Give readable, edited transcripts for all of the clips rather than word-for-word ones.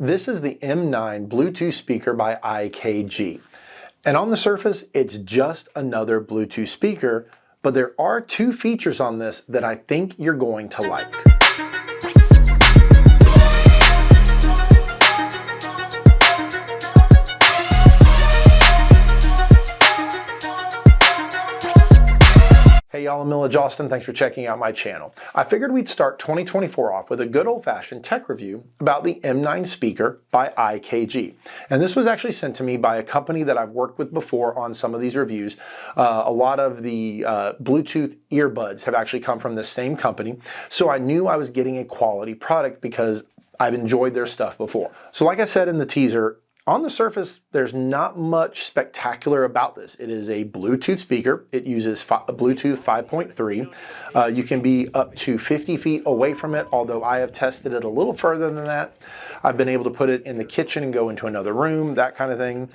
This is the M9 Bluetooth speaker by IKG. And on the surface, it's just another Bluetooth speaker, but there are two features on this that I think you're going to like. Hey y'all, I'm Milledge Austin. Thanks for checking out my channel. I figured we'd start 2024 off with a good old-fashioned tech review about the M9 speaker by IKG. And this was actually sent to me by a company that I've worked with before on some of these reviews. A lot of the Bluetooth earbuds have actually come from the same company. So I knew I was getting a quality product because I've enjoyed their stuff before. So like I said in the teaser, on the surface, there's not much spectacular about this. It is a Bluetooth speaker. It uses Bluetooth 5.3. You can be up to 50 feet away from it, although I have tested it a little further than that. I've been able to put it in the kitchen and go into another room, that kind of thing.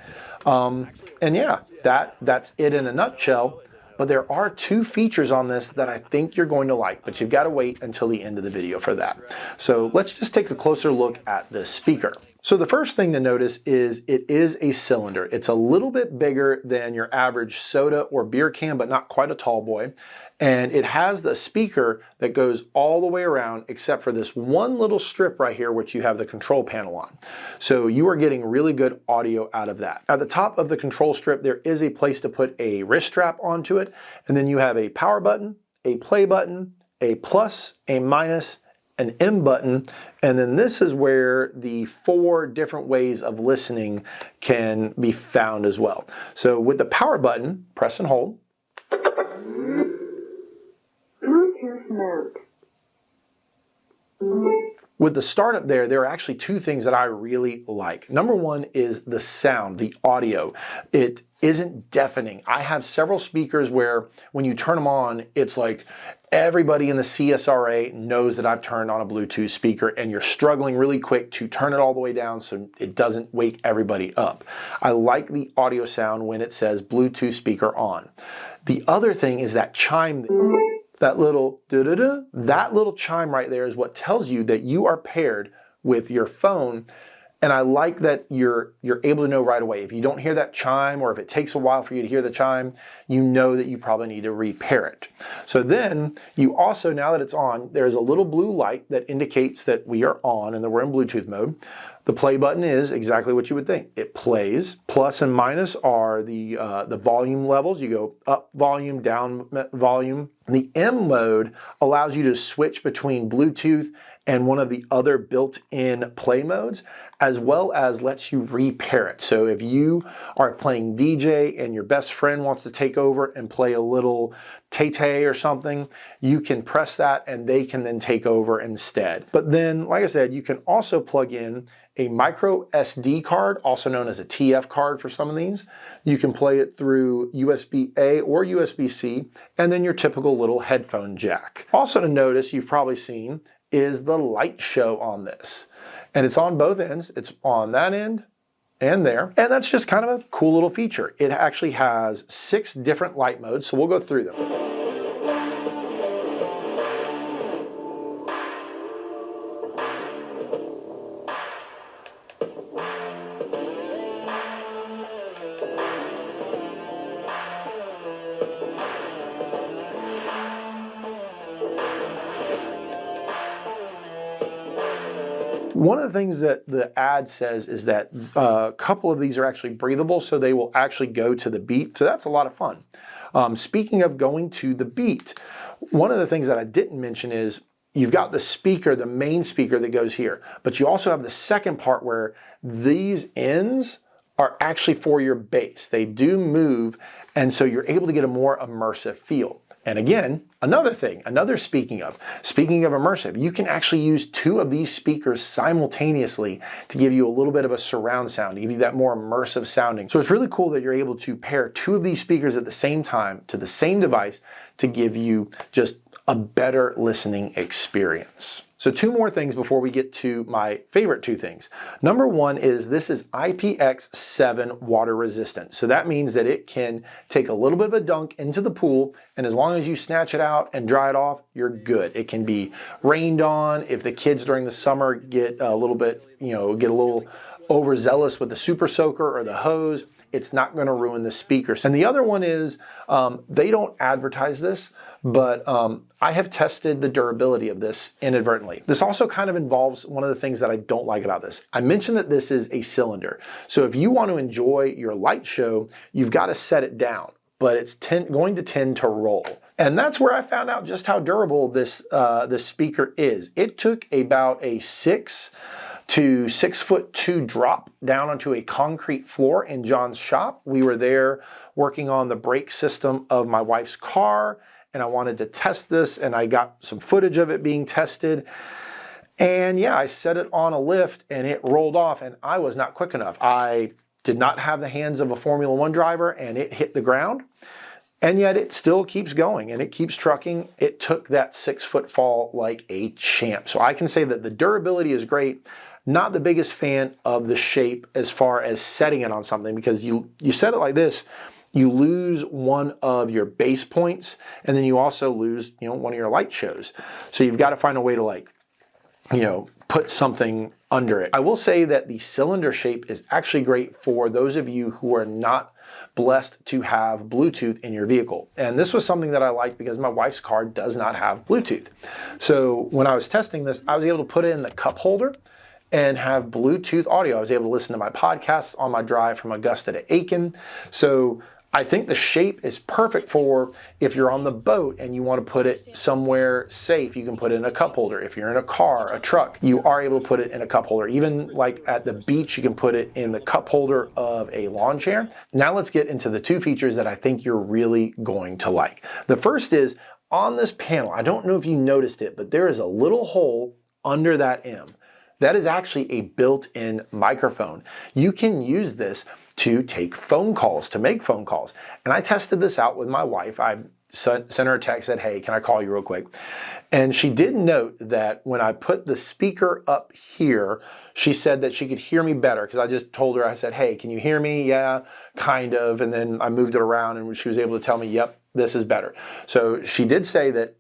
And yeah, that's it in a nutshell. But there are two features on this that I think you're going to like, but you've got to wait until the end of the video for that. So let's just take a closer look at this speaker. So the first thing to notice is it is a cylinder. It's a little bit bigger than your average soda or beer can, but not quite a tall boy. And it has the speaker that goes all the way around except for this one little strip right here, which you have the control panel on. So you are getting really good audio out of that. At the top of the control strip, there is a place to put a wrist strap onto it. And then you have a power button, a play button, a plus, a minus, an M button, and then this is where the 4 different ways of listening can be found as well. So with the power button, press and hold. Bluetooth mode. With the startup there are actually two things that I really like. Number one is the sound, the audio. It isn't deafening. I have several speakers where when you turn them on, it's like everybody in the CSRA knows that I've turned on a Bluetooth speaker and you're struggling really quick to turn it all the way down so it doesn't wake everybody up. I like the audio sound when it says Bluetooth speaker on. The other thing is that chime. That little da-da-da, that little chime right there is what tells you that you are paired with your phone. And I like that you're able to know right away. If you don't hear that chime or if it takes a while for you to hear the chime, you know that you probably need to repair it. So then you also, now that it's on, there's a little blue light that indicates that we are on and that we're in Bluetooth mode. The play button is exactly what you would think. It plays. Plus and minus are the volume levels. You go up volume, down volume. The M mode allows you to switch between Bluetooth and one of the other built-in play modes, as well as lets you repair it. So if you are playing DJ and your best friend wants to take over and play a little Tay-Tay or something, you can press that and they can then take over instead. But then, like I said, you can also plug in a micro SD card, also known as a TF card for some of these. You can play it through USB-A or USB-C, and then your typical little headphone jack. Also to notice, you've probably seen, is the light show on this. And it's on both ends. It's on that end and there. And that's just kind of a cool little feature. It actually has 6 different light modes, so we'll go through them. One of the things that the ad says is that a couple of these are actually breathable, so they will actually go to the beat. So that's a lot of fun. Speaking of going to the beat, one of the things that I didn't mention is you've got the speaker, the main speaker that goes here, but you also have the second part where these ends are actually for your bass. They do move, and so you're able to get a more immersive feel. And again, speaking of immersive, you can actually use 2 of these speakers simultaneously to give you a little bit of a surround sound, to give you that more immersive sounding. So it's really cool that you're able to pair 2 of these speakers at the same time to the same device to give you just a better listening experience. So two more things before we get to my favorite two things. Number one is this is IPX7 water resistant. So that means that it can take a little bit of a dunk into the pool, and as long as you snatch it out and dry it off, you're good. It can be rained on. If the kids during the summer get a little bit, get a little overzealous with the super soaker or the hose, it's not going to ruin the speakers. And the other one is they don't advertise this, but I have tested the durability of this inadvertently. This also kind of involves one of the things that I don't like about this. I mentioned that this is a cylinder. So if you want to enjoy your light show, you've got to set it down, but it's going to tend to roll. And that's where I found out just how durable this speaker is. It took about a 6 to 6'2" drop down onto a concrete floor in John's shop. We were there working on the brake system of my wife's car, and I wanted to test this, and I got some footage of it being tested. And yeah, I set it on a lift and it rolled off, and I was not quick enough. I did not have the hands of a Formula One driver, and it hit the ground. And yet it still keeps going and it keeps trucking. It took that 6-foot fall like a champ. So I can say that the durability is great. Not the biggest fan of the shape as far as setting it on something, because you set it like this, you lose one of your base points, and then you also lose, one of your light shows. So you've got to find a way to put something under it. I will say that the cylinder shape is actually great for those of you who are not blessed to have Bluetooth in your vehicle. And this was something that I liked because my wife's car does not have Bluetooth. So when I was testing this, I was able to put it in the cup holder and have Bluetooth audio. I was able to listen to my podcasts on my drive from Augusta to Aiken. So I think the shape is perfect for if you're on the boat and you want to put it somewhere safe, you can put it in a cup holder. If you're in a car, a truck, you are able to put it in a cup holder. Even like at the beach, you can put it in the cup holder of a lawn chair. Now let's get into the two features that I think you're really going to like. The first is on this panel, I don't know if you noticed it, but there is a little hole under that M. That is actually a built-in microphone. You can use this to take phone calls, to make phone calls. And I tested this out with my wife. I sent her a text, said, hey, can I call you real quick? And she did note that when I put the speaker up here, she said that she could hear me better, because I just told her, I said, hey, can you hear me? Yeah, kind of. And then I moved it around and she was able to tell me, yep, this is better. So she did say that,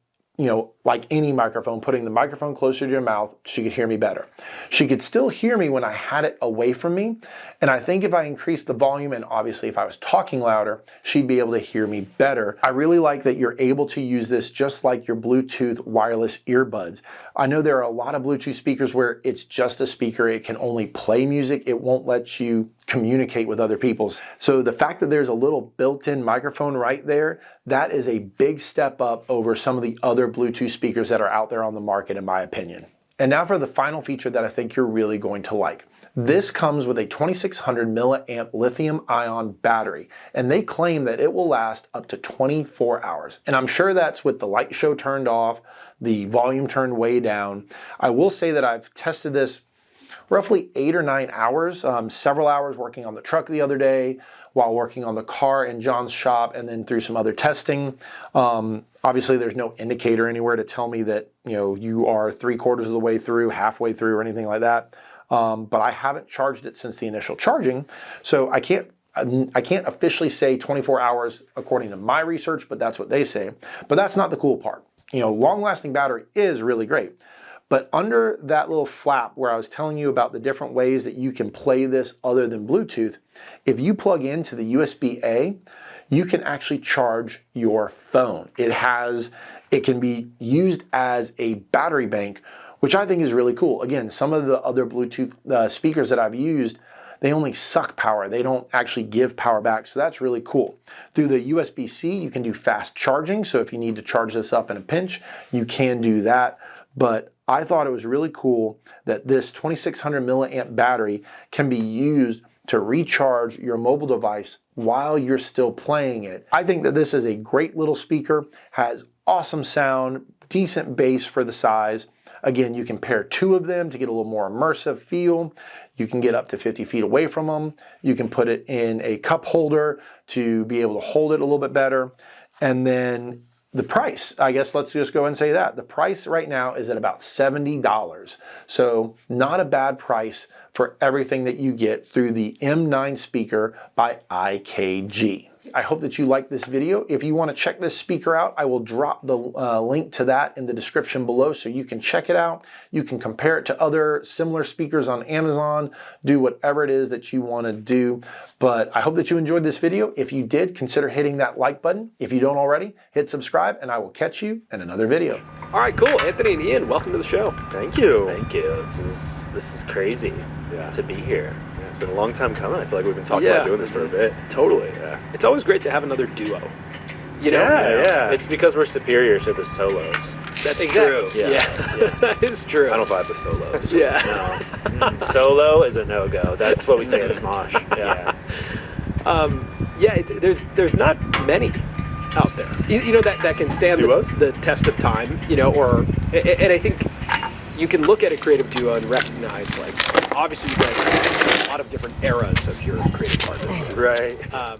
like any microphone, putting the microphone closer to your mouth, she could hear me better. She could still hear me when I had it away from me. And I think if I increased the volume, and obviously if I was talking louder, she'd be able to hear me better. I really like that you're able to use this just like your Bluetooth wireless earbuds. I know there are a lot of Bluetooth speakers where it's just a speaker. It can only play music. It won't let you communicate with other people. So the fact that there's a little built-in microphone right there, that is a big step up over some of the other Bluetooth speakers that are out there on the market, in my opinion. And now for the final feature that I think you're really going to like. This comes with a 2600 milliamp lithium ion battery, and they claim that it will last up to 24 hours. And I'm sure that's with the light show turned off, the volume turned way down. I will say that I've tested this roughly 8 or 9 hours, several hours working on the truck the other day, while working on the car in John's shop, and then through some other testing. Obviously, there's no indicator anywhere to tell me that you are 3/4 of the way through, halfway through, or anything like that. But I haven't charged it since the initial charging, so I can't officially say 24 hours according to my research, but that's what they say. But that's not the cool part. Long-lasting battery is really great. But under that little flap where I was telling you about the different ways that you can play this other than Bluetooth, if you plug into the USB-A, you can actually charge your phone. It can be used as a battery bank, which I think is really cool. Again, some of the other Bluetooth speakers that I've used, they only suck power. They don't actually give power back, so that's really cool. Through the USB-C, you can do fast charging, so if you need to charge this up in a pinch, you can do that. But I thought it was really cool that this 2600 milliamp battery can be used to recharge your mobile device while you're still playing it. I think that this is a great little speaker, has awesome sound, decent bass for the size. Again, you can pair two of them to get a little more immersive feel. You can get up to 50 feet away from them. You can put it in a cup holder to be able to hold it a little bit better. And then the price, I guess let's just go and say that. The price right now is at about $70. So not a bad price for everything that you get through the M9 speaker by IKG. I hope that you like this video. If you want to check this speaker out, I will drop the link to that in the description below so you can check it out. You can compare it to other similar speakers on Amazon, do whatever it is that you want to do. But I hope that you enjoyed this video. If you did, consider hitting that like button. If you don't already, hit subscribe, and I will catch you in another video. All right, cool. Anthony and Ian, welcome to the show. Thank you. Thank you. This is crazy to be here. Yeah, it's been a long time coming. I feel like we've been talking about doing this for a bit. Totally. Yeah. It's always great to have another duo. You know? Yeah. It's because we're superior to the solos. That's True. Yeah. That is true. I don't vibe with solos. Yeah. No. Solo is a no-go. That's what we say at Smosh. Yeah. There's not many out there. You know that can stand the test of time. You know, and I think you can look at a creative duo and recognize, like, obviously you guys have a lot of different eras of your creative partnership. Right.